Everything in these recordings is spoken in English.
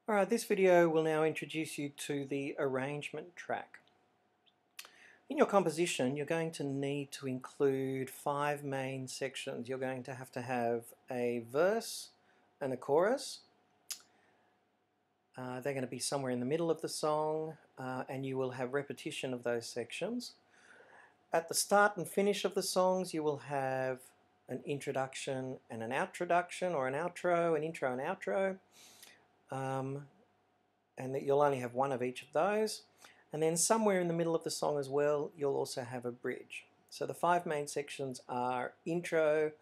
Alright, this video will now introduce you to the arrangement track. In your composition, you're going to need to include 5 main sections. You're going to have a verse and a chorus. They're going to be somewhere in the middle of the song, and you will have repetition of those sections. At the start and finish of the songs, you will have an introduction and an outroduction, or an outro, an intro and outro. And that you'll only have one of each of those. And then somewhere in the middle of the song as well, you'll also have a bridge. So the 5 main sections are intro,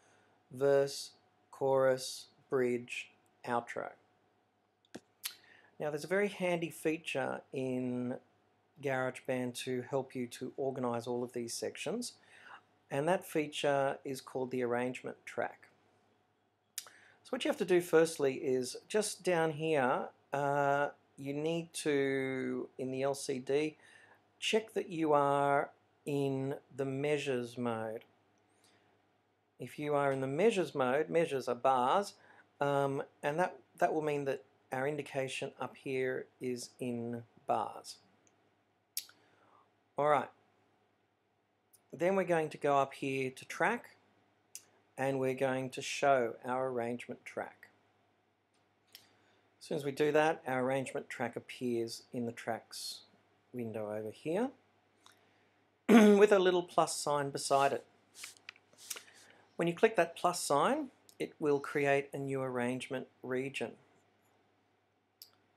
verse, chorus, bridge, outro. Now there's a very handy feature in GarageBand to help you to organize all of these sections, and that feature is called the arrangement track. So what you have to do firstly is just down here, you need to, in the LCD, check that you are in the measures mode. If you are in the measures mode, measures are bars, and that will mean that our indication up here is in bars. Alright, then we're going to go up here to track, and we're going to show our arrangement track. As soon as we do that, our arrangement track appears in the tracks window over here with a little plus sign beside it. When you click that plus sign, it will create a new arrangement region.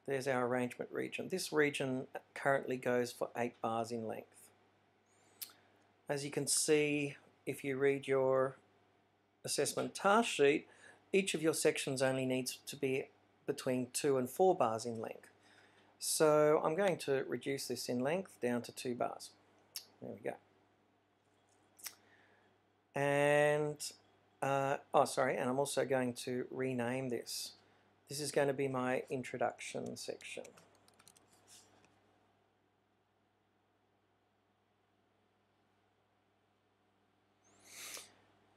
There's our arrangement region. This region currently goes for 8 bars in length. As you can see, if you read your assessment task sheet, each of your sections only needs to be between 2 and 4 bars in length. So I'm going to reduce this in length down to 2 bars. There we go. And and I'm also going to rename this. This is going to be my introduction section.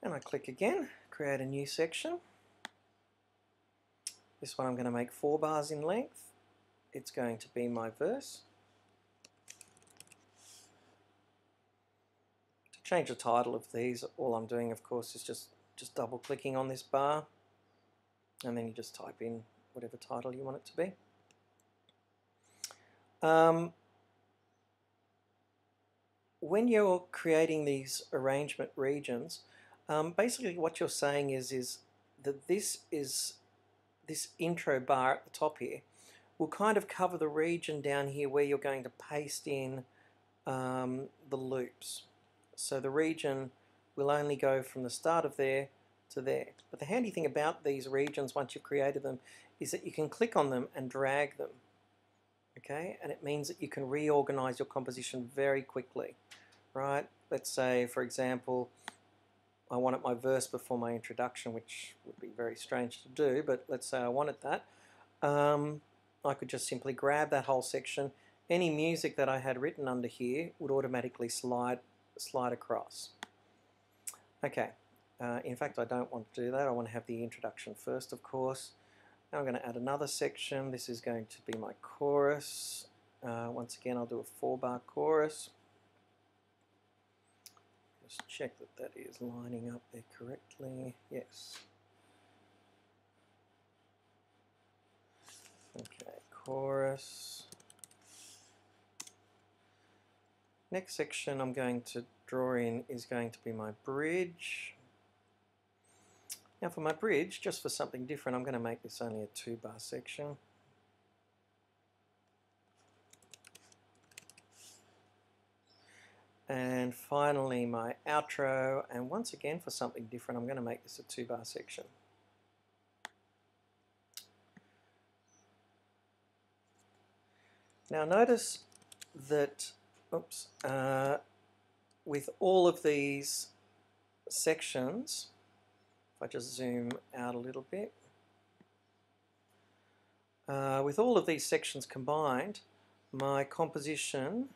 And I click again, create a new section. This one I'm going to make 4 bars in length. It's going to be my verse. To change the title of these, all I'm doing, of course, is just double clicking on this bar, and then you just type in whatever title you want it to be. When you're creating these arrangement regions, basically what you're saying is that this intro bar at the top here will kind of cover the region down here where you're going to paste in the loops. So the region will only go from the start of there to there. But the handy thing about these regions, once you've created them, is that you can click on them and drag them. Okay, and it means that you can reorganize your composition very quickly. Right? Let's say, for example, I wanted my verse before my introduction, which would be very strange to do, but let's say I wanted that. I could just simply grab that whole section. Any music that I had written under here would automatically slide across. Okay, in fact I don't want to do that. I want to have the introduction first, of course. Now I'm going to add another section. This is going to be my chorus. Once again, I'll do a 4-bar chorus. Just check that that is lining up there correctly. Yes. Okay, chorus. Next section I'm going to draw in is going to be my bridge. Now for my bridge, just for something different, I'm going to make this only a 2-bar section. And finally my outro, and once again for something different I'm going to make this a 2-bar section. Now notice that with all of these sections, if I just zoom out a little bit, with all of these sections combined, my composition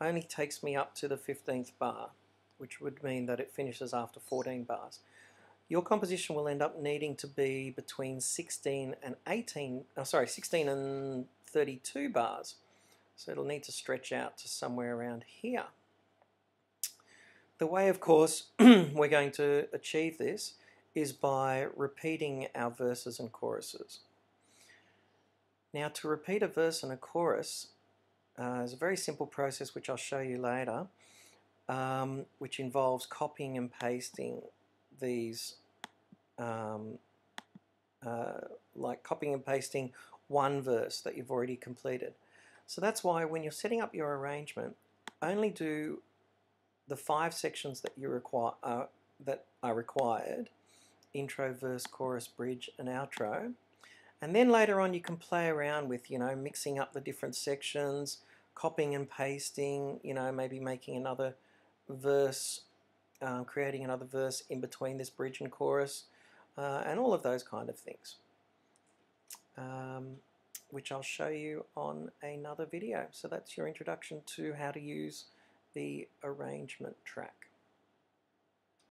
only takes me up to the 15th bar, which would mean that it finishes after 14 bars. your composition will end up needing to be between 16 and 16 and 32 bars. So it'll need to stretch out to somewhere around here. The way, of course, we're going to achieve this is by repeating our verses and choruses. Now, to repeat a verse and a chorus is a very simple process which I'll show you later, which involves copying and pasting these, like copying and pasting one verse that you've already completed. So that's why when you're setting up your arrangement, only do the 5 sections that you require that are required: intro, verse, chorus, bridge, and outro. And then later on you can play around with, mixing up the different sections, copying and pasting, maybe making another verse, creating another verse in between this bridge and chorus, and all of those kind of things, which I'll show you on another video. So that's your introduction to how to use the arrangement track.